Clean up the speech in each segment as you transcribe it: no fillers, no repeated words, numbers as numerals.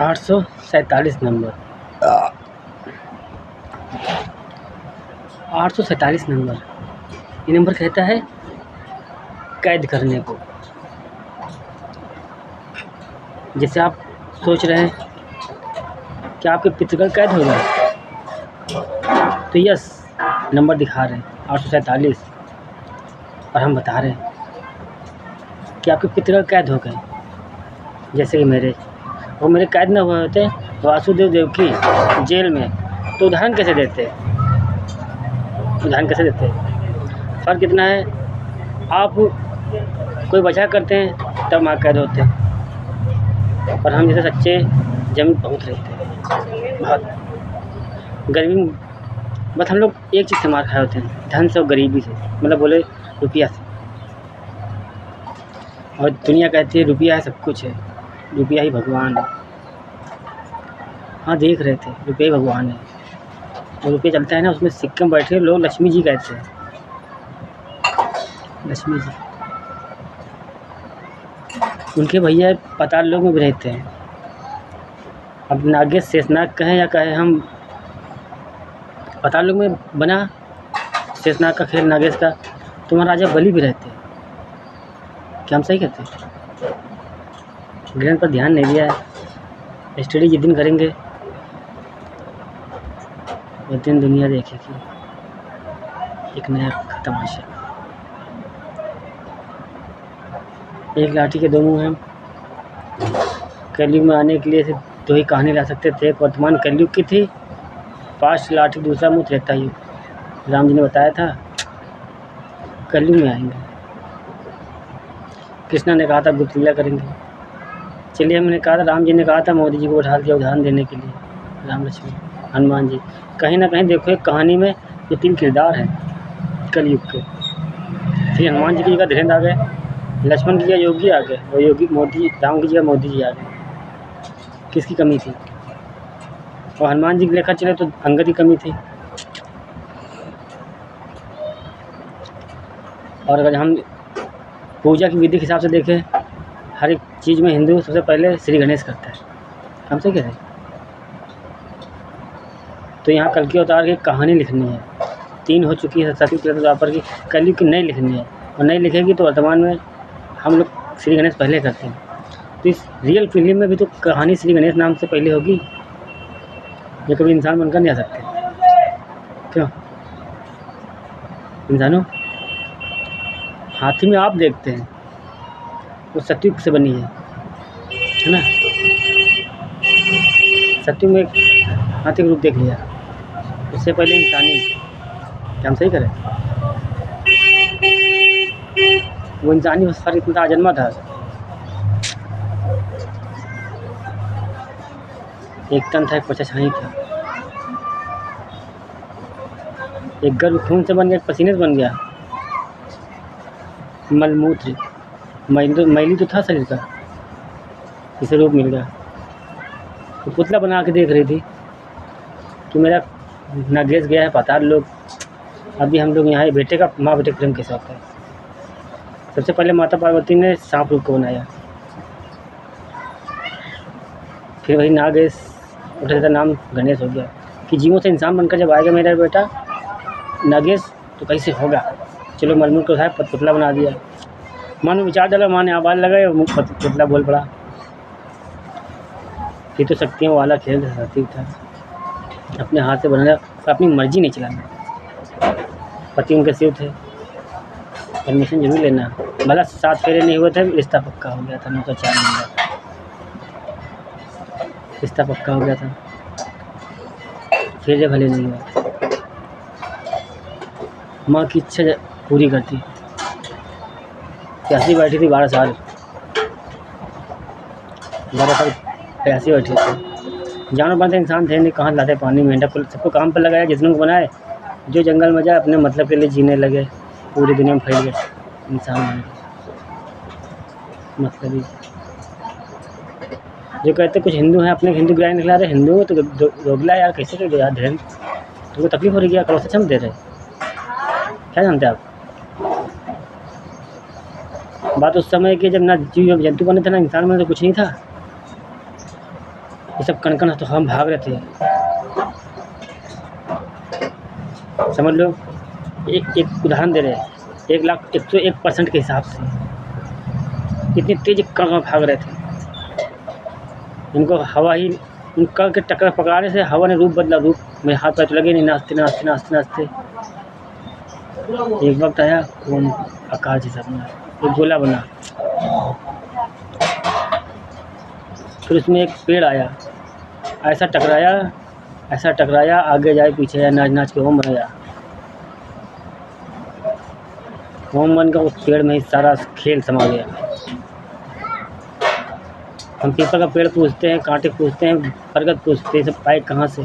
847 number, 847 number, ये number कहता है कैद करने को। जैसे आप सोच रहे हैं कि आपके पितृगण कैद हो गए, तो यस नंबर दिखा रहे हैं 847, और हम बता रहे हैं कि आपके पितृगण कैद हो गए। जैसे कि मेरे कैद न हुए होते वासुदेव देवकी जेल में, तो उदाहरण कैसे देते? फ़र्क इतना है, आप कोई वजह करते हैं तब वहाँ कैद होते हैं, और हम जैसे सच्चे जमीन पहुँच रहते हैं। बहुत गर्मी में बस हम लोग एक चीज़ से मार खाए होते हैं, धन से और गरीबी से, मतलब बोले रुपया से। और दुनिया कहती है रुपया है सब कुछ है, रुपया ही भगवान है। हाँ देख रहे थे, रुपया ही भगवान है। वो रुपया चलता है ना, उसमें सिक्के में बैठे लोग लक्ष्मी जी कहते हैं, लक्ष्मी जी। उनके भैया पाताल लोक में भी रहते हैं। अब नागेश शेषनाग कहें या कहें हम, पाताल लोक में बना शेषनाग का खेल, नागेश का, तो वहाँ राजा बलि भी रहते हैं। क्या हम सही कहते हैं? ग्रहण पर ध्यान नहीं दिया है। स्टडी जिस दिन करेंगे उस दिन दुनिया देखेगी एक नया तमाशा। एक लाठी के दो मुंह हैं। कलयुग में आने के लिए सिर्फ दो ही कहानी ला सकते थे। एक वर्तमान कलयुग की थी, पास्ट लाठी, दूसरा मुँह त्रेता युग। राम जी ने बताया था कलयुग में आएंगे। कृष्णा ने कहा था गुप्त लीला करेंगे। चलिए हमने कहा था, राम जी ने कहा था मोदी जी को उठा दिया उदाहरण देने के लिए, राम लक्ष्मण हनुमान जी। कहीं ना कहीं देखो एक कहानी में जो 3 किरदार हैं कलयुग के, फिर हनुमान जी की जगह धीरेन्द्र आ गए, लक्ष्मण की जगह योगी आ गए, और योगी मोदी, राम की जगह मोदी जी आ गए। किसकी कमी थी? और हनुमान जी की लेखा चले तो अंगद की कमी थी। और अगर हम पूजा की विधि के हिसाब से देखें, हर एक चीज़ में हिंदू सबसे पहले श्री गणेश करता है। हम से कहते हैं। तो यहाँ कल की अवतार की कहानी लिखनी है, 3 हो चुकी है, सती त्रेता द्वापर की, कलयुग की नई लिखनी है, और नई लिखेगी तो वर्तमान में हम लोग श्री गणेश पहले करते हैं। तो इस रियल फिल्म में भी तो कहानी श्री गणेश नाम से पहले होगी। ये कभी इंसान बनकर नहीं आ सकते। क्यों? इंसानों, हाथी में आप देखते हैं वो सतयुग से बनी है ना? सतयुग में हाथी का रूप देख लिया, उससे पहले इंसानी। क्या हम सही करें? वो इंसानी बस फर्क इतना जन्मा था। एक तन था, एक पचा छाई था, एक गर्भ खून से बन गया, एक पसीने से बन गया, मलमूत्र मैली तो था शरीर का, इसे रूप मिल गया। तो पुतला बना के देख रही थी कि मेरा नागेश गया है पाताल लोक, अभी हम लोग यहाँ बेटे का माँ बेटे प्रेम कैसे होता है। सबसे पहले माता पार्वती ने सांप रूप को बनाया, फिर वही नागेश उठा था, नाम गणेश हो गया कि जीवों से इंसान बनकर जब आएगा मेरा बेटा नागेश तो कैसे होगा। चलो मलमूल को उठाया, पुतला बना दिया। माँ ने विचार डाला, माँ ने आवाज़ लगाई, पुतला बोल पड़ा। ये तो शक्तियों वाला खेल था, अपने हाथ से बनाना, अपनी मर्जी नहीं चलाना। पति उनके शिव थे, परमिशन जरूर लेना। भला 7 फेरे नहीं हुए थे, रिश्ता पक्का हो गया था। 904 नंबर रिश्ता पक्का हो गया था, फेरे भले नहीं हुआ। माँ की इच्छा पूरी करती। प्यासी बैठी थी 12 साल प्यासी बैठी थी। जानवर बनते इंसान थे नहीं, कहाँ लाते पानी मेंढक को, सबको काम पर लगाया, जितनों को बनाए, जो जंगल में जाए अपने मतलब के लिए जीने लगे, पूरी दुनिया में फैल गए इंसान बन गए। मतलब जो कहते कुछ हिंदू हैं अपने हिंदू गिराए निकला रहे, हिंदू तो रोगला यार, कैसे कर यार ध्यान, तुमको तकलीफ हो रही है, करो सच हम दे रहे, क्या जानते आप? बात उस समय की जब ना जीव जंतु बने थे ना इंसान बने, तो कुछ नहीं था। ये सब कण कण तो हम भाग रहे थे, समझ लो। एक उदाहरण दे रहे हैं, 1,01% के हिसाब से इतनी तेज कण कण भाग रहे थे। इनको हवा ही उनका के टक्कर पकड़ाने से हवा ने रूप बदला। रूप मेरे हाथ पैर तो लगे नहीं, नाचते नाचते नाचते नाचते एक वक्त आया वो आकाश जैसा बना, एक गोला बना। फिर उसमें एक पेड़ आया, ऐसा टकराया, आगे जाए पीछे जाए, नाच नाच के ओम बन गया। ओम बन का उस पेड़ में ही सारा खेल समा गया। हम पीपल का पेड़ पूछते हैं, कांटे पूछते हैं, बरगद पूछते हैं, सब पाए कहाँ से?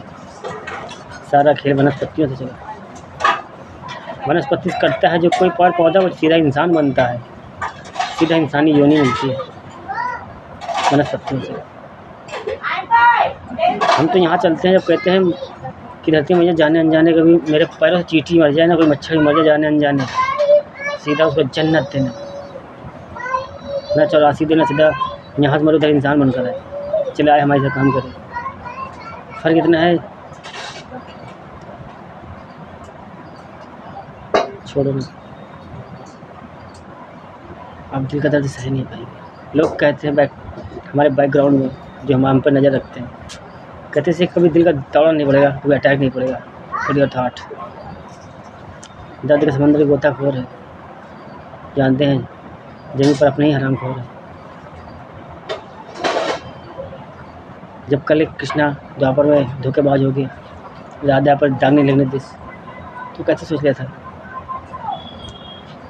सारा खेल वनस्पतियों से चला। वनस्पति से करता है जो कोई पेड़ पौधा, वो सीधा इंसान बनता है, सीधा इंसानी योनि मिलती है वनस्पतियों से। हम तो यहाँ चलते हैं, जब कहते हैं कि धरती मैया जाने अनजाने, कभी मेरे पैरों से चींटी मर जाए ना, कोई मच्छर मर जाए जाने अनजाने, सीधा उसको जन्नत देना ना, 84 देना, सीधा यहाँ से मरो उधर इंसान बनकर आए, चले आए हमारे साथ काम करें। फ़र्क इतना है, छोड़ो ना। आप दिल का दर्द सह नहीं पाएंगे। लोग कहते हैं हमारे बैकग्राउंड में जो हम पर नज़र रखते हैं, कहते हैं कभी दिल का दौड़ा नहीं पड़ेगा, कभी अटैक नहीं पड़ेगा, कभी अर्थाट दर्द के समंदर गोताखोर है, जानते हैं जमीन पर अपने ही हरामखोर है। जब कल कृष्णा द्वापर में धोखेबाज हो गया, राधा पर दाग नहीं लगने दिस, तो कैसे सोच लिया था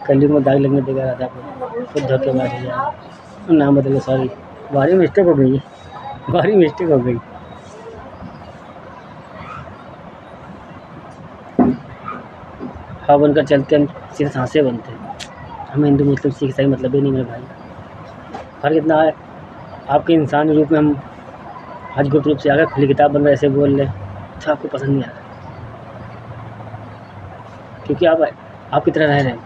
कलयुग में दाग लगने देगा राधा पर, खुद धोखेबाज हो जाएगा। नाम बदले, सॉरी, भारी मिस्टेक हो गई। हाँ बनकर चलते हैं, सीधे सांसें बनते हैं। हमें हिंदू मुस्लिम सिख ईसाई मतलब ही नहीं मेरे भाई। फर्क इतना है, आपके इंसानी रूप में हम आज गुप्त रूप से आ गए, खुली किताब बन रहे, ऐसे बोल रहे, तो आपको पसंद नहीं आ रहा, क्योंकि आप आपकी तरह रह रहे हैं।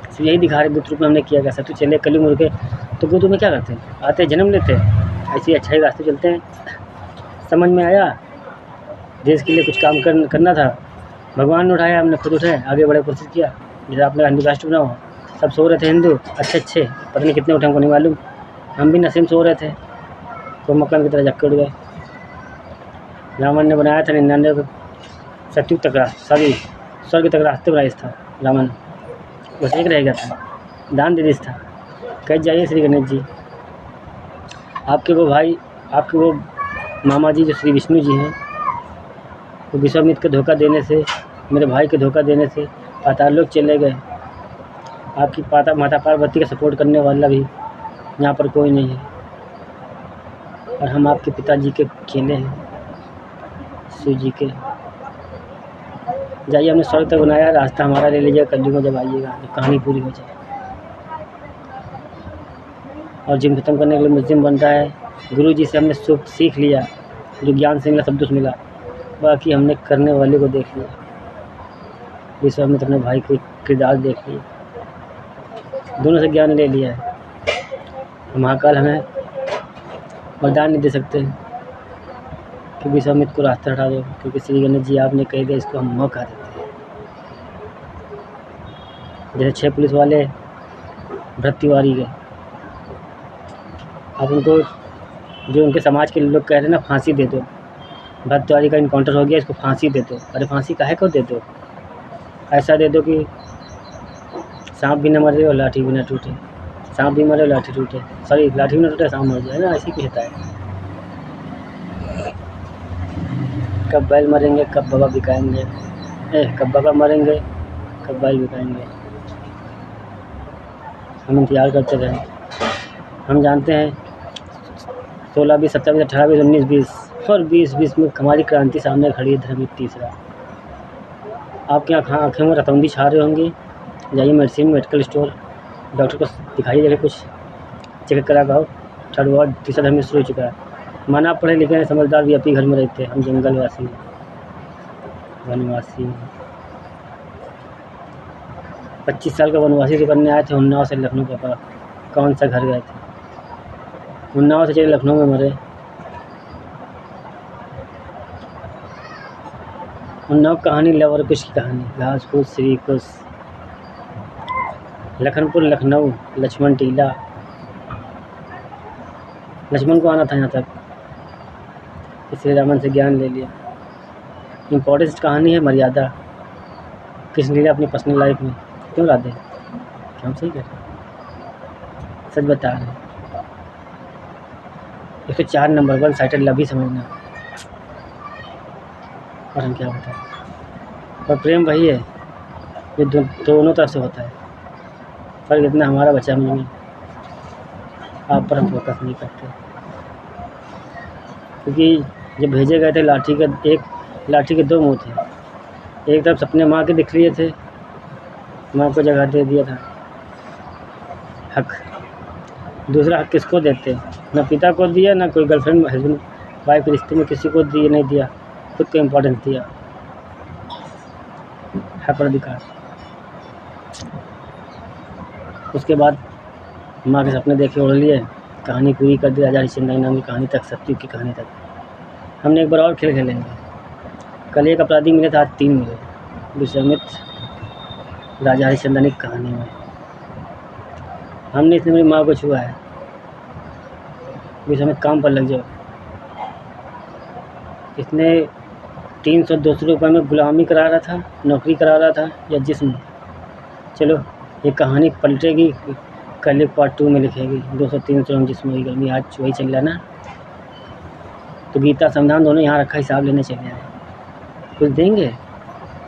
सिर्फ यही दिखा रहे गुप्त रूप में हमने किया कैसा। तो चले कलयुग में रुके तो गुप्त रूप में क्या करते हैं, आते जन्म लेते हैं, ऐसे अच्छाई रास्ते चलते हैं। समझ में आया देश के लिए कुछ काम करना था, भगवान ने उठाया, हमने खुद उठाया, आगे बढ़े कोशिश किया। जैसे आपने हिंदू राष्ट्र बनाओ, सब सो रहे थे हिंदू अच्छे, पता नहीं कितने उठे हमको नहीं मालूम, हम भी नसीम सो रहे थे, तो मक्खन की तरह जक्के उड़ गए। रावण ने बनाया था 99 सतयुग तक सॉरी स्वर्ग तक रास्ते बनाए था रावण, बस एक रह गया था, दान दे दिया था। कह जाइए श्री गणेश जी, आपके वो भाई, आपके वो मामा जी जो श्री विष्णु जी हैं, वो विश्वामित्र के धोखा देने से, मेरे भाई के धोखा देने से पाताल लोक चले गए। आपकी माता पार्वती का सपोर्ट करने वाला भी यहाँ पर कोई नहीं है, और हम आपके पिताजी के खेले हैं, शिव जी के। जाइए, हमने स्वर्ग तक बनाया, रास्ता हमारा ले लीजिए, कलयुग में जब आइएगा जब कहानी पूरी हो जाए। और जिम खत्म करने के लिए मुस्लिम बनता है। गुरु जी से हमने सुख सीख लिया, जो ज्ञान से मिला सब कुछ मिला, बाकी हमने करने वाले को देख लिया। विश्वामित्र अपने भाई के किरदार देख लिया, दोनों से ज्ञान ले लिया है। महाकाल हमें वरदान नहीं दे सकते कि विश्वामित्र को रास्ता हटा दो, क्योंकि श्री गणेश जी आपने कह दिया, इसको हम मौका देते हैं। जैसे 6 पुलिस वाले भरत तिवारी के, आप उनको जो उनके समाज के लोग कह रहे हैं ना, फांसी दे दो, भरत तिवारी का इनकाउंटर हो गया, इसको फांसी दे दो। अरे फांसी काहे को दे दो, ऐसा दे दो कि सांप भी न मरे और लाठी भी न टूटे, सांप भी मरे लाठी टूटे, सॉरी लाठी भी न टूटे सांप मर जाए ना, ऐसी कुछ होता है। कब बैल मरेंगे, कब बाबा बिकाएंगे, कब बाबा मरेंगे, कब बैल बिकाएंगे, हम इंतजार करते रहे। हम जानते हैं 16, 20, 17, 20, 18, 20, 19, 20 और 20 में हमारी क्रांति सामने खड़ी है, धर्म तीसरा। आपके आँखें में रतौंधी छा रहे होंगी, जाइए मेडिकल स्टोर, डॉक्टर को दिखाइए, जगह कुछ चेक करा गाओ, थर्ड वार्ड तीसरा धर्म शुरू हो चुका है। माना पढ़े लिखे समझदार भी अपने घर में रहते हैं, हम जंगलवासी वनवासी। 25 साल का वनवासी जो करने आए थे उन्नाव से लखनऊ पापा, कौन सा घर गए थे, उन्नाव से चले लखनऊ में मरे। उन्नाव कहानी लवर कुश की कहानी, घास फूस श्री कुश, लखनपुर लखनऊ, लक्ष्मण टीला। लक्ष्मण को आना था यहाँ तक, इसलिए रावण से ज्ञान ले लिया। इम्पोर्टेंट कहानी है मर्यादा। कृष्ण लीला अपनी पर्सनल लाइफ में क्यों ला दे, क्या हम सही कर रहे हैं, सच बता रहे हैं। 104 नंबर 1 साइटेड लव ही समझना, और हम क्या बताएं। और प्रेम वही है जो दोनों तरफ से होता है, फर्क इतना हमारा बचा में आप पर हम फोकस नहीं करते, क्योंकि जब भेजे गए थे लाठी के 2 मुँह थे। एक तरफ सपने माँ के दिख लिए थे, माँ को जगह दे दिया था हक, दूसरा हक किसको देते, ना पिता को दिया, ना कोई गर्लफ्रेंड हस्बैंड वाइफ के रिश्ते में किसी को दिए नहीं दिया, खुद को इम्पोर्टेंस दिया, हक और अधिकार। उसके बाद माँ के सपने देखे उड़ लिए, कहानी पूरी कर दी। राजा हरिश्चंद्र नाम की कहानी तक, सत्ययुग की कहानी तक। हमने एक बार और खेल खेलेंगे। कल एक अपराधी मिले थे, आज 3 मिले। विश्वामित्र राजा हरिश्चंद्र की कहानी में हमने इसने मेरी माँ को छुआ है, विश्वामित्र काम पर लग जाओ। इसने 300-200 रुपये में गुलामी करा रहा था, नौकरी करा रहा था, या जिस्म। चलो ये कहानी पलटेगी, कल एक पार्ट 2 में लिखेगी। 200-300 में जिस्म की गर्मी, आज वही चल रहा ना। तो गीता संविधान दोनों यहाँ रखा, हिसाब लेने चले आए। कुछ देंगे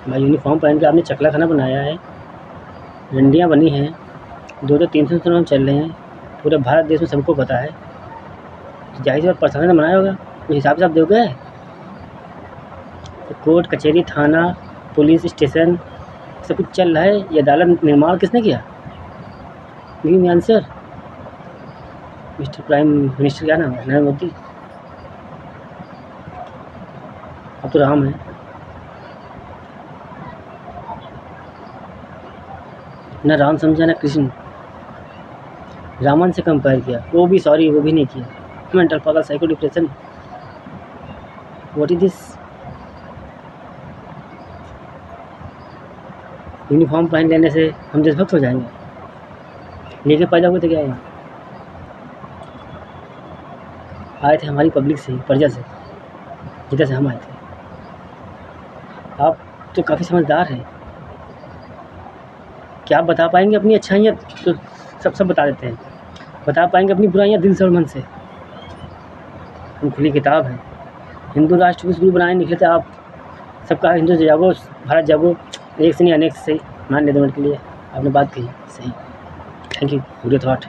भाई, यूनिफॉर्म पहन के आपने चकला खाना बनाया है, रंडियाँ बनी हैं, 200-300 में चल रहे हैं, पूरे भारत देश में सबको पता है। जाहिर सी बात प्रशासन ने बनाया होगा, उस हिसाब से आप दोगे। तो कोर्ट कचहरी थाना पुलिस स्टेशन सब कुछ चल रहा है, ये अदालत निर्माण किसने किया? Give me answer mister prime minister, क्या नाम है, नरेंद्र मोदी। अब तो राम है ना, राम समझा ना कृष्ण, रावण से कंपेयर किया, वो भी सॉरी वो भी नहीं किया। मेंटल पागल, psycho depression, what is this. Uniform पहन लेने से हम देशभक्त हो जाएंगे? लेके पैदा हुए थे क्या यहाँ? आए थे हमारी पब्लिक से, प्रजा से, जिधर से हम आए थे। आप तो काफ़ी समझदार हैं, क्या आप बता पाएंगे अपनी अच्छाइयाँ? तो सब बता देते हैं। बता पाएंगे अपनी बुराइयाँ दिल से और मन से? हम खुली किताब है। हिंदू राष्ट्र विश्व गुरु बनाए निकले थे आप, सबका हिंदू से जागो, भारत जागो, एक से नहीं अनेक से। मान ले 2 मिनट के लिए, आपने बात कही सही, thank you, good thought,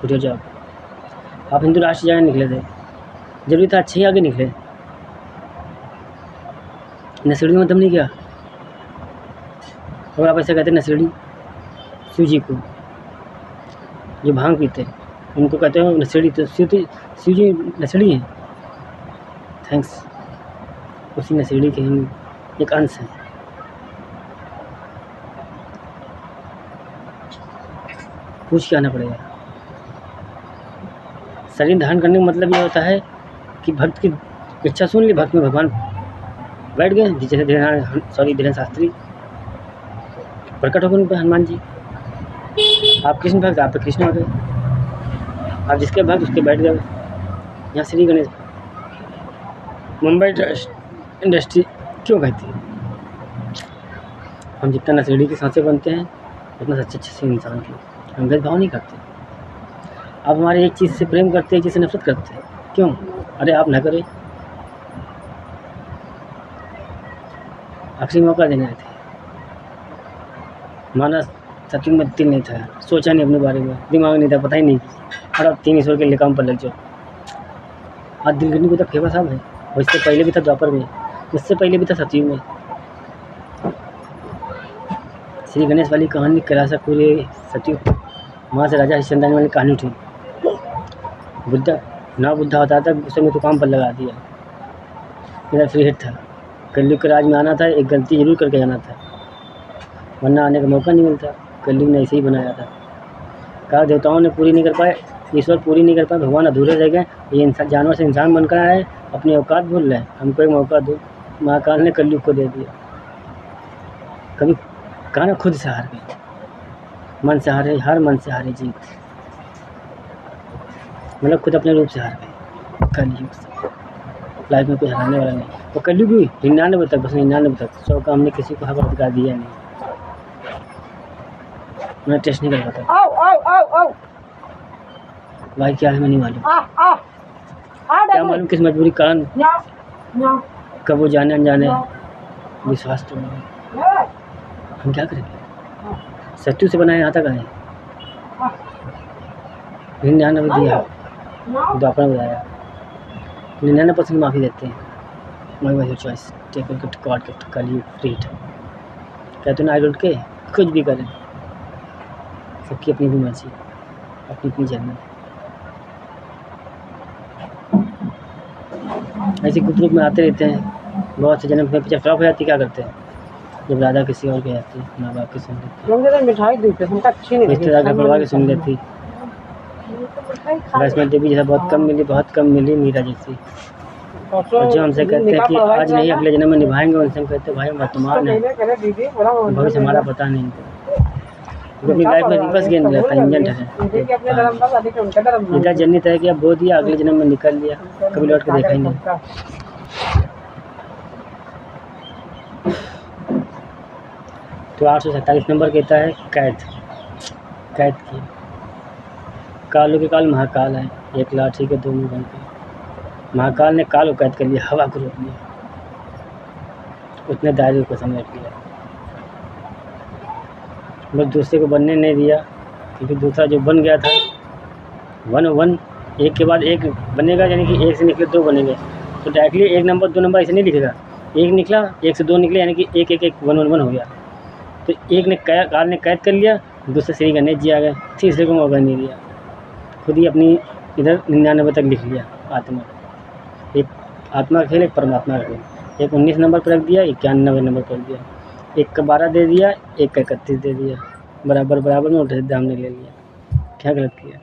good job. आप हिंदू राष्ट्र जाने निकले थे, जरूरी था अच्छे ही आगे निकले, नशेड़ी में दम नहीं किया। और आप ऐसे कहते नशेड़ी शिव जी को, जो भांग पीते उनको कहते हो नशेड़ी, तो शिव जी नशेड़ी हैं। थैंक्स, उसी नशेड़ी के हम एक अंश हैं। पूछ के आना पड़ेगा। शरीर धारण करने का मतलब ये होता है कि भक्त की इच्छा सुन ली, भक्त में भगवान बैठ गए। जैसे धीरेन्द्र शास्त्री प्रकट हो गए उन पर, हनुमान जी। आप कृष्ण भक्त, आप पे कृष्ण हो गए, आप जिसके भक्त उसके बैठ गए। यहाँ श्री गणेश। मुंबई इंडस्ट्री क्यों कहती है? हम जितना नशेड़ी की सांसें बनते हैं उतना सच्चे से इंसान की हम भेदभाव नहीं करते। आप हमारे एक चीज़ से प्रेम करते हैं, जिससे नफरत करते हैं, क्यों? अरे आप ना करें। आखिरी मौका देने आए थे, माना सत्युग में दिल नहीं था, सोचा नहीं अपने बारे में, दिमाग नहीं था, पता ही नहीं। और अब 3 ईश्वर के लिए काम पर लग जाओ। आज दिलगिरी को तो फेवा साहब है, और इससे पहले भी था द्वापर में, इससे पहले भी था सत्युग में। श्री गणेश वाली कहानी कैलाश पूरे सत्युग, वहाँ से राजा हरिश्चंद्र वाली कहानी उठी। बुद्धा होता था, उसे में तो काम पर लगा दिया, इधर फ्री हिट था। कलयुग के राज में आना था, एक गलती जरूर करके जाना था, वरना आने का मौका नहीं मिलता। कलयुग ने ऐसे ही बनाया था। कहा देवताओं ने पूरी नहीं कर पाए, ईश्वर पूरी नहीं कर पाए, भगवान अधूरे रह गए, ये इंसान जानवर से इंसान बनकर आए, अपनी औकात भूल रहे हैं, हमको एक मौका दो। महाकाल ने कलयुग को दे दिया। कभी कहा ना खुद से हार गए, मन से हारे, हर मन से हारे जीत, मतलब खुद अपने रूप से हार गए कलयुग से। लाइफ में कोई हराने वाला नहीं। वो कलयुग हुई 99 तक, बस 99 तक, 100 का हमने किसी को हक अधिकार दिया नहीं। मैं टेस्ट नहीं कर पाता भाई, क्या है मैं नहीं मालूम, क्या मालूम किस मजबूरी कारण, कब वो जाने अनजाने विश्वास तो नहीं। हम क्या करेंगे, सत्तू से बनाए यहाँ तक आए, 99 दिया, द्वापर बताया, 99% माफ़ी देते हैं। My why choice, take gift god gift, कल यू फ्रीड, कहते ना आई के कुछ भी करें, सबकी अपनी अपनी मर्जी, अपनी अपनी जन्नत। ऐसे कुछ रूप में आते रहते हैं, बहुत से जन्म में पीछे फ्लॉप हो जाती, क्या करते हैं, जब राधा किसी और के जाती, माँ बाप की सुन लेती, मिठाई देते हमको अच्छी नहीं, रिश्तेदार का परिवार की सुन लेती, वैष्णो देवी जैसा बहुत कम मिली, बहुत कम मिली मीरा जैसी। और जो हमसे कहते हैं कि आज नहीं अगले जन्म में निभाएंगे, उनसे हम कहते हैं भाई वर्तमान है, भविष्य हमारा पता नहीं। वो अपनी लाइफ में रिवर्स गेंद रहता है, इंजन है, इधर जर्नी तय किया, बो दिया, अगले जन्म में निकल लिया, कभी लौट के देखा ही नहीं। तो 847 नंबर कहता है कैद, कैद की, कालों के काल महाकाल है, एक लाठी के दो मुंह बन के। महाकाल ने काल को कैद कर लिया, हवा को रोक लिया, उसने दायरे को समेट लिया, बस दूसरे को बनने नहीं दिया, क्योंकि दूसरा जो बन गया था 1 एक के बाद एक बनेगा, यानी कि एक से निकले दो बनेंगे, तो डायरेक्टली 1 नंबर 2 नंबर ऐसे नहीं लिखेगा, एक निकला 1 से 2 निकले, यानी कि 1 1 1 1 1 1 हो गया। तो एक ने काल ने कैद कर लिया, दूसरे श्री गणेश जी आ गए, तीसरे को मौका नहीं दिया, खुद ही अपनी इधर 99 तक लिख लिया। आत्मा, एक आत्मा का खेल, एक परमात्मा का खेल, एक 19 नंबर पर रख दिया, 91 नंबर पर रख दिया, एक का 12 दे दिया, एक का 31 दे दिया, बराबर बराबर में उल्टे सीधे हमने ले लिया। क्या गलत किया?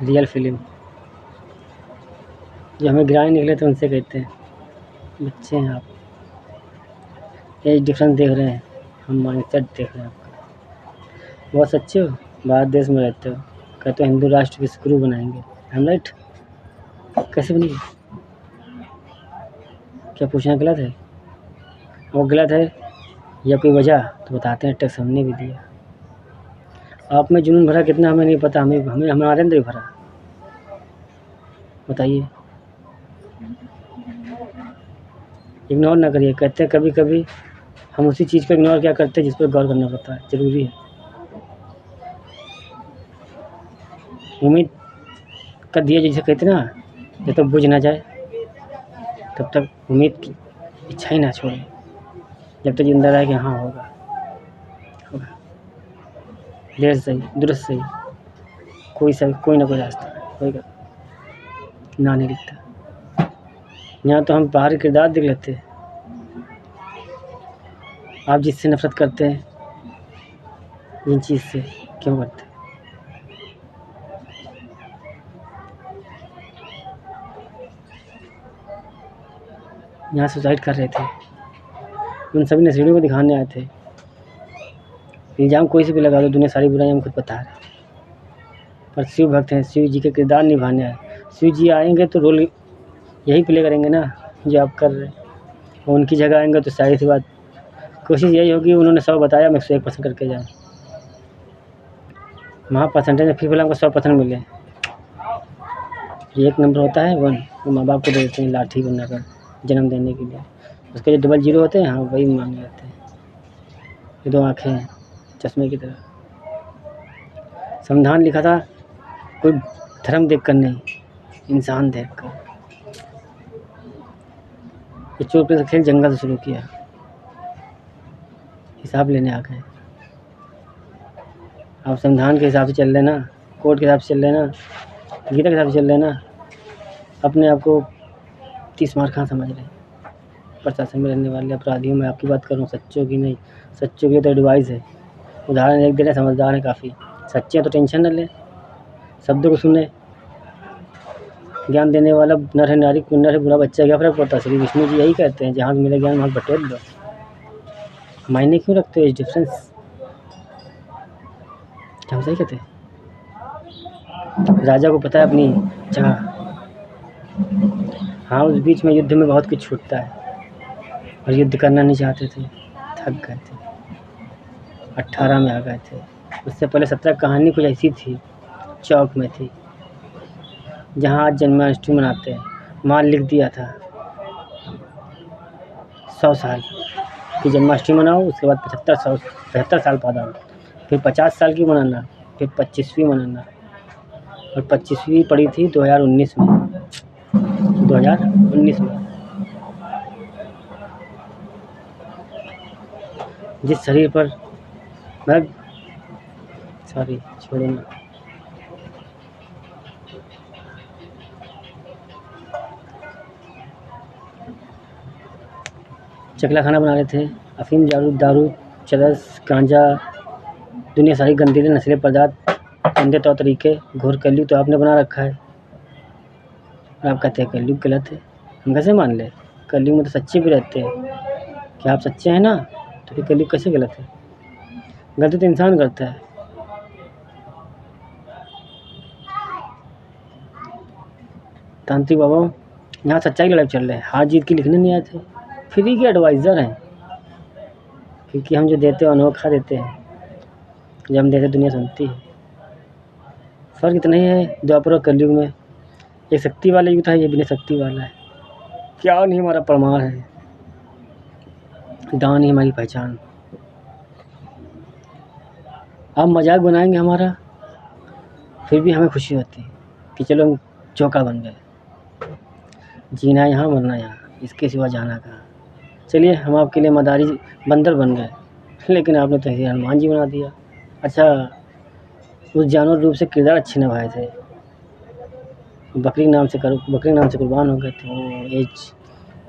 रियल फिल्म, जो हमें गिराने निकले थे उनसे कहते हैं बच्चे हैं आप, एज डिफरेंस देख रहे हैं, हम माइंडसेट देख रहे हैं आपका, बहुत सच्चे हो, भारत देश में रहते हो, कहते हो हिंदू राष्ट्र की स्क्रू बनाएंगे, हम राइट, कैसे बनेंगे? क्या पूछना गलत है? वो गलत है या कोई वजह तो बताते हैं, टैक्स हमने भी दिया, आप में जुनून भरा कितना हमें नहीं पता, हमें हमारे अंदर ही भरा, बताइए। इग्नोर ना करिए, कहते हैं कभी कभी हम उसी चीज़ को इग्नोर क्या करते हैं जिस पर गौर करना पड़ता है, ज़रूरी है। उम्मीद कर दिए, जैसे कहते ना, जब तक बुझ ना जाए तब तक उम्मीद की इच्छा ही ना छोड़े, जब तक जिंदा रहे कि हाँ होगा होगा, देर सही दुरुस्त सही, कोई ना कोई रास्ता होगा, ना नहीं दिखता। यहाँ तो हम बाहरी किरदार देख लेते हैं, आप जिससे नफरत करते हैं इन चीज़ से क्यों करते हैं? यहाँ सुसाइड कर रहे थे, उन सभी नशेड़ियों को दिखाने आए थे, इल्ज़ाम कोई से भी लगा दो, दुनिया सारी बुराई हम खुद बता रहे हैं, पर शिव भक्त हैं, शिव जी के किरदार निभाने आए, शिव जी आएंगे तो रोल यही प्ले करेंगे ना जो आप कर रहे हैं, और उनकी जगह आएंगे तो सारी सी बात, कोशिश यही होगी, उन्होंने 100 बताया, मैं 101% करके जाऊँ, वहाँ परसेंटेज में फिर भले हमको 100% मिले। 1 नंबर होता है 1, वो माँ बाप को दे देते हैं लाठी बनाकर जन्म देने के लिए, उसके जो डबल 0 होते हैं, हाँ वही मांग लेते हैं, ये 2 आँखें हैं चश्मे की तरह। संविधान लिखा था कोई धर्म देख कर नहीं, इंसान देख कर, ये चोर पे से खेल जंगल से शुरू किया, हिसाब लेने आ गए। आप संविधान के हिसाब से चल रहे ना, कोर्ट के हिसाब से चल रहे ना, गीता के हिसाब से चल रहे ना, अपने आप को 30 मार कहाँ समझ रहे हैं? प्रशासन में रहने वाले अपराधियों में आपकी बात कर रहा हूँ, सच्चों की नहीं। सच्चों की तो एडवाइस है, उदाहरण एक दे रहे, समझदार हैं काफ़ी। सच्चे हैं तो टेंशन न लें, शब्दों को सुने। ज्ञान देने वाला नर है नारी, नर है बुरा बच्चा, क्या फ़र्क पड़ता है। श्री विष्णु जी यही कहते हैं, जहाँ मिले ज्ञान वहाँ बटेर दो। मायने क्यों रखते हो इस डिफरेंस, क्या हम सही कहते हैं। राजा को पता है अपनी जगह। हाँ, उस बीच में युद्ध में बहुत कुछ छूटता है, और युद्ध करना नहीं चाहते थे, थक गए थे, 18 में आ गए थे। उससे पहले 17 कहानी कुछ ऐसी थी, चौक में थी, जहाँ आज जन्माष्टमी मनाते हैं। माँ लिख दिया था 100 साल की जन्माष्टमी मनाओ, उसके बाद 75 साल बाद आओ, फिर 50 साल की मनाना, फिर 25वीं मनाना। और 25वीं पड़ी थी 2019 में। 2019 में जिस शरीर पर मैं सॉरी छोड़ो ना, चकला खाना बना रहे थे, अफीम, दारू, चरस, गांजा, दुनिया सारी गंदीले नशीले पदार्थ, गंदे तौर तरीके, घोर कलयुग तो आपने बना रखा है। और आप कहते हैं कलयुग गलत है, हम कैसे मान लें। कलयुग में तो सच्चे भी रहते हैं। क्या आप सच्चे हैं ना, तो फिर कलयुग कैसे गलत है। गलती तो इंसान करता है। तांत्रिक बाबा, यहाँ सच्चाई की लड़ाई चल रही है, हार जीत की लिखने नहीं आए थे। फ्री के एडवाइज़र हैं, क्योंकि हम जो देते हैं अनोखा देते हैं, जब हम देते दुनिया सुनती है। फ़र्क इतना ही है द्वापर और कलयुग में, एक शक्ति वाला युग था, ये बिना शक्ति वाला है। क्या नहीं हमारा प्रमाण है, दान ही हमारी पहचान। आप मजाक बनाएंगे हमारा, फिर भी हमें खुशी होती है कि चलो हम चौका बन गए। जीना यहाँ मरना यहाँ, इसके सिवा जाना कहाँ। चलिए हम आपके लिए मदारी बंदर बन गए, लेकिन आपने तो हनुमान जी बना दिया। अच्छा, उस जानवर रूप से किरदार अच्छे निभाए थे, बकरी नाम से कुर्बान हो गए थे।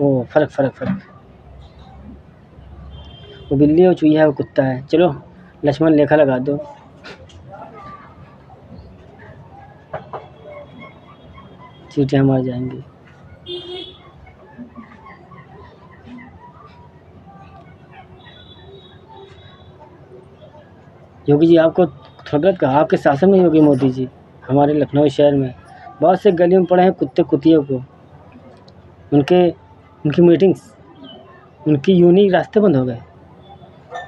वो फ़र्क वो बिल्ली है, वो चूहिया है, वो कुत्ता है। चलो लक्ष्मण लेखा लगा दो, चींटियाँ मर जाएंगी। योगी जी आपको थोड़ा गलत कहा, आपके शासन में योगी मोदी जी। हमारे लखनऊ शहर में बहुत से गलियों में पड़े हैं कुत्ते कुतियों को, उनकी मीटिंग्स, उनकी यूनिक रास्ते बंद हो गए।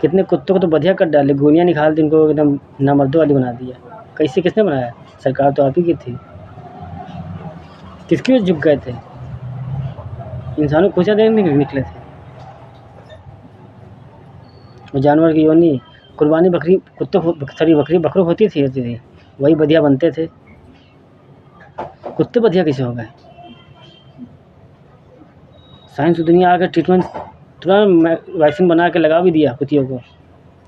कितने कुत्तों को तो बधिया कर डाले, गोलियां निकाल दी, उनको एकदम नामर्दों वाली बना दिया। कैसे, किसने बनाया, सरकार तो आप ही की थी। किसकी वजह झुक गए थे, इंसानों को खुशियाँ देने निकले थे। वो जानवर की योनि कुर्बानी बकरी कुत्तों बकरी बकरों होती थी, वही बधिया बनते थे। कुत्ते बधिया कैसे हो गए। साइंस की दुनिया आकर ट्रीटमेंट तुरंत वैक्सीन बना के लगा भी दिया कुतियों को।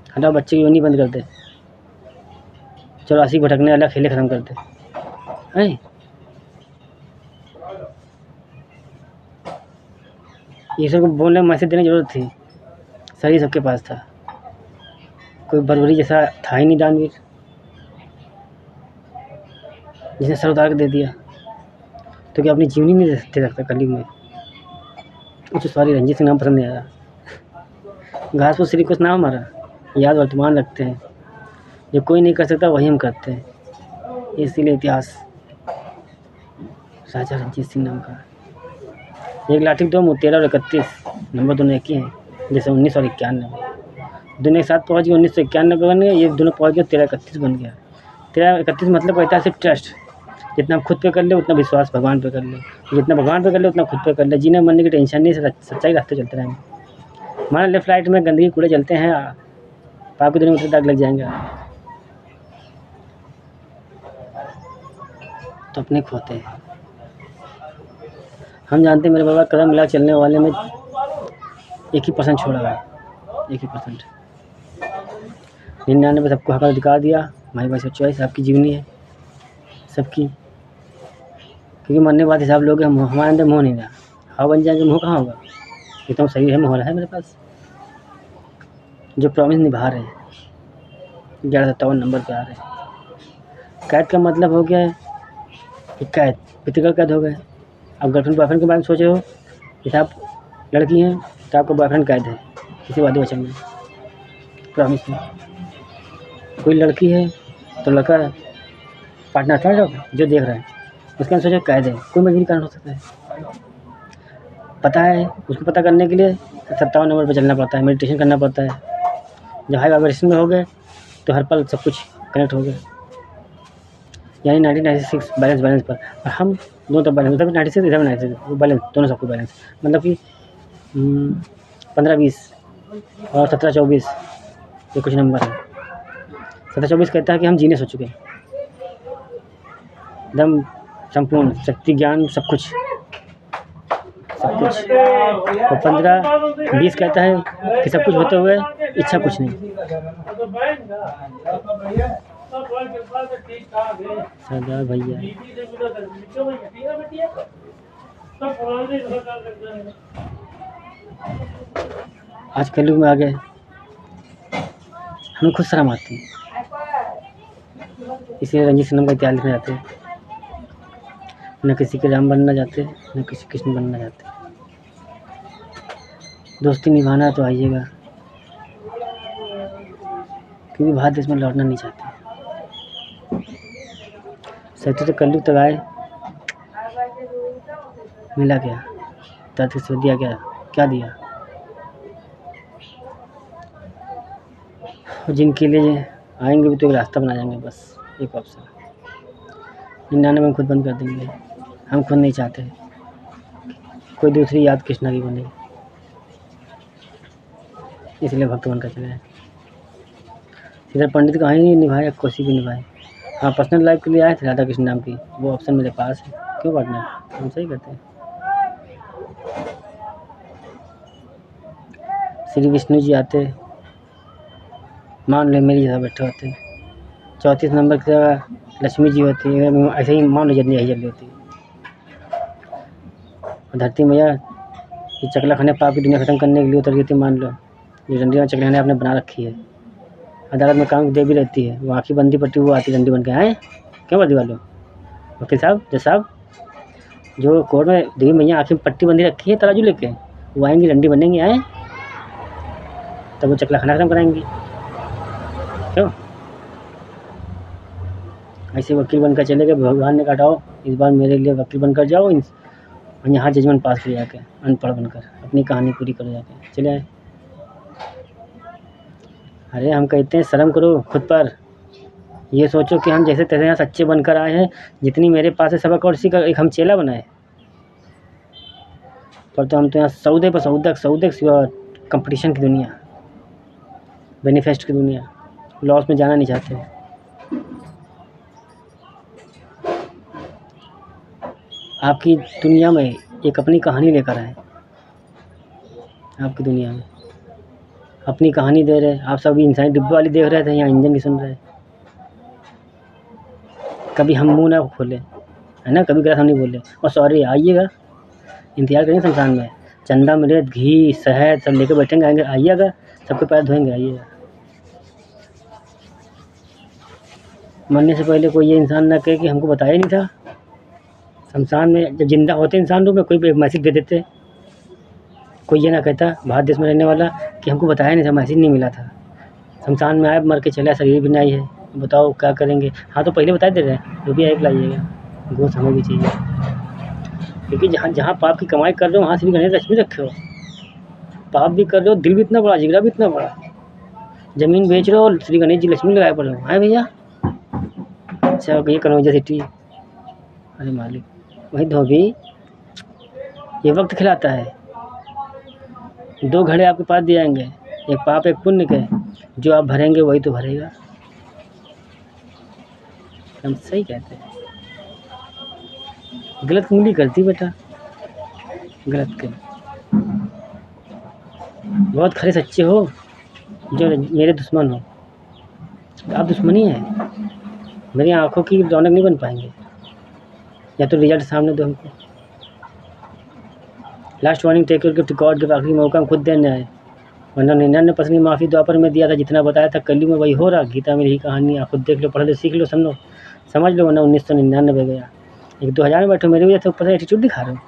हटाओ बच्चे की योनि बंद कर दे, चौरासी भटकने वाला खेले ख़त्म कर दे। हैं ईश्वर को बोलने में मैसेज देने की ज़रूरत थी, सही सबके पास था। कोई बर्बरी जैसा था ही नहीं दानवीर, जिसने सर उतार के दे दिया। तो क्या अपनी जीवनी नहीं दे सकता कलयुग में। मुझे सॉरी रणजीत सिंह नाम पसंद नहीं आया। घासफूस श्री कुछ नाम हमारा, याद वर्तमान रखते हैं, जो कोई नहीं कर सकता वही हम करते हैं। इसीलिए इतिहास राजा रणजीत सिंह नाम का। एक लाठी 2 मुँह, 13 और 31 नंबर दोनों एक ही हैं, जैसे 19 और 91 दोनों एक साथ पहुँच गए। 1991 बन गया, ये दोनों पहुँच गए 13-31 बन गया। 13-31 मतलब कहता है सिर्फ ट्रस्ट, जितना खुद पे कर ले उतना विश्वास भगवान पे कर ले, जितना भगवान पे कर ले उतना खुद पे कर ले। जीने मरने की टेंशन नहीं, सच्चाई रास्ते चलते रहेंगे। हमारे लेफ्ट राइट में गंदगी कूड़े चलते हैं, पाप की दुनिया में दाग लग जाएंगे, तो अपने खोते हैं। हम जानते हैं मेरे बाबा कदम मिला चलने वाले में 1% छोड़ा है, 1% 99 सबको हक का अधिकार दिया। हमारी भाई चॉइस आपकी जीवनी है सबकी, क्योंकि मरने के बाद हिसाब लोगे। हम हमारे अंदर मोह नहीं रहा, हवा बन जाएंगे, मोह कहाँ होगा। एकदम सही है, माहौल है मेरे पास, जो प्रॉमिस निभा रहे हैं, 1157 नंबर पे आ रहे हैं। कैद का मतलब हो गया है कि कैद, फिजिकल कैद हो गए। अब गर्लफ्रेंड बॉयफ्रेंड के बारे में सोचे हो, जैसे आप लड़की हैं तो आपका बॉयफ्रेंड कैद है किसी वादे वचन में, प्रॉमिस में। कोई लड़की है तो लड़का पार्टनर था जो देख रहा है, उसके अंदर सोचो कैद है, कोई मजबूरी कारण हो सकता है। पता है, उसको पता करने के लिए 57 नंबर पर चलना पड़ता है, मेडिटेशन करना पड़ता है। जब हाई वाइब्रेशन में हो गए तो हर पल सब कुछ कनेक्ट हो गया, यानी 1996 बैलेंस पर। और हम दोनों तरफ बैलेंस, मतलब 96 इधर 96 बैलेंस, दोनों सबको बैलेंस, मतलब कि 15-20 और 17-24 ये कुछ नंबर है। 17-24 कहता है कि हम जीने सोच चुके हैं, एकदम संपूर्ण शक्ति, ज्ञान, सब कुछ। और 15-20 कहता है कि सब कुछ होते हुए इच्छा कुछ नहीं। सरदार भैया आज कलयुग में आ गए, हमें खुद शर्म आती है, इसलिए रंजीत सिन्हा का इतिहास लिखने जाते हैं। न किसी के राम बनना चाहते, न किसी कृष्ण बनना चाहते। दोस्ती निभाना तो आइएगा, क्योंकि भारत देश में लौटना नहीं चाहते। सत्य तो कलयुग तक आए, मिला क्या? धरती से दिया क्या दिया? जिनके लिए आएंगे भी तो एक रास्ता बना जाएंगे, बस एक ऑप्शन। 99 में खुद बंद कर देंगे, हम खुद नहीं चाहते कोई दूसरी याद कृष्णा की बने, इसलिए भक्त बनकर चले आए। इधर पंडित कहीं नहीं निभाए, कोसी भी निभाए। हाँ, पर्सनल लाइफ के लिए आए थे राधा कृष्ण नाम की, वो ऑप्शन मेरे पास है, क्यों बांटना, हम सही करते हैं। श्री विष्णु जी आते, मान लो मेरी जगह बैठे होते। 34 नंबर की जगह लक्ष्मी जी होती है, ऐसे ही मान लो जल्दी यही जल्दी होती है। धरती मैया ये चकला खाने पाप की दुनिया ख़त्म करने के लिए उतर गई थी, मान लो। ये डंडी में चकला खाने आपने बना रखी है। अदालत में काम दे भी रहती है, वो आँखी बंदी पट्टी वो आती डंडी बन के, आए क्यों वर्दी वालों? वकील साहब, जज साहब, जो कोर्ट में देवी मैया आँखी में पट्टी बंदी रखी है तराजू लेके, वो आएंगी डंडी बनेंगी, आए तब वो चकला खाना ख़त्म कराएंगी, क्यों? ऐसे वकील बनकर चले गए, भगवान ने कहा इस बार मेरे लिए वकील बनकर जाओ, और यहाँ जजमेंट पास कर जाके अनपढ़ बनकर अपनी कहानी पूरी कर जाके चले आए। अरे हम कहते हैं शर्म करो खुद पर, ये सोचो कि हम जैसे तैसे यहाँ सच्चे बनकर आए हैं, जितनी मेरे पास है सबक और का एक हम चेला बनाए, पर तो हम तो यहाँ सौदे पर सौदे सिवा कंपटीशन की दुनिया, बेनिफेस्ट की दुनिया, लॉस में जाना नहीं चाहते। आपकी दुनिया में एक अपनी कहानी लेकर आए, आपकी दुनिया में अपनी कहानी दे रहे। आप सब इंसानी डिब्बे वाली देख रहे थे, यहाँ इंजन की सुन रहे। कभी हम मुंह ना खोले, है ना, कभी गलत हम नहीं बोले। और सॉरी, आइएगा, इंतजार करेंगे शमशान में, चंदा मृत घी शहद सब लेके बैठेंगे, आएंगे, आइएगा, सबके पैर धोएंगे, आइएगा। मरने से पहले कोई ये इंसान ना कहे कि हमको बताया नहीं था। शमशान में जब जिंदा होते इंसान रूप में कोई एक मैसेज दे देते, कोई ये ना कहता भारत देश में रहने वाला कि हमको बताया नहीं था, मैसेज नहीं मिला था। शमशान में आए, मर के चला, शरीर भी नहीं है, बताओ क्या करेंगे। हाँ तो पहले बता दे रहे हैं, रुपया एक लाइएगा, गोश्त हमें भी चाहिए, क्योंकि जहाँ पाप की कमाई कर रहे हो वहाँ श्री गणेश लक्ष्मी रखे हो। पाप भी कर रहे हो, दिल भी इतना बड़ा, जिगरा भी इतना बड़ा, ज़मीन बेच रहे हो, श्री गणेश जी लक्ष्मी लगाए पड़े हो, हाँ भैया। अच्छा ये कनौजा सिटी, अरे मालिक वही धोबी, ये वक्त खिलाता है। 2 घड़े आपके पास दिए जाएंगे, एक पाप एक पुण्य के, जो आप भरेंगे वही तो भरेगा। हम सही कहते हैं, गलत उंगली करती बेटा, गलत के बहुत खरे सच्चे हो, जो मेरे दुश्मन हो, तो आप दुश्मनी है, मेरी आंखों की रौनक नहीं बन पाएंगे, या तो रिजल्ट सामने दो हमको, last warning take your gift god give, आखिरी मौका हम खुद देने आए, वरना 99% माफ़ी द्वापर में दिया था, जितना बताया था कलयुग में वही हो रहा। गीता में यही कहानी, आप खुद देख लो, पढ़ लो, सीख लो, समझ लो, वरना 1999 गया। एक 2000 में बैठो मेरे वजह से ऊपर से एटीट्यूड दिखा रहे हो,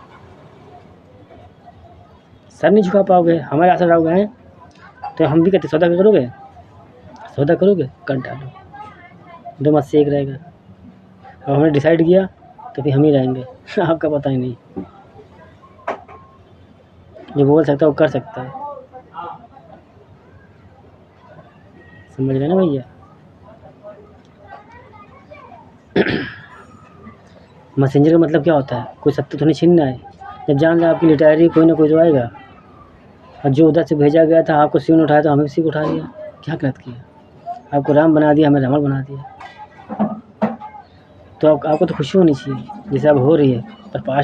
सर नहीं झुका पाओगे, हमारे आसर रहोगे हैं तो हम भी कहते सौदा करोगे, सौदा करोगे कर डालो, 2 मत से एक रहेगा। अब हमने डिसाइड किया तो फिर हम ही रहेंगे आपका पता ही नहीं, जो बोल सकता है वो कर सकता है, समझ रहे ना भैया। मैसेंजर का मतलब क्या होता है, कोई सत्ता तो नहीं छीनना है, जब जान रहे आपकी लिटायरी कोई ना कोई तो आएगा, और जो उधर से भेजा गया था आपको सीन उठाया तो हमें भी सीख उठा दिया, क्या गलत किया, आपको राम बना दिया, हमें रावण बना दिया, तो आपको तो खुशी होनी चाहिए जैसे अब हो रही है, पर पास्ट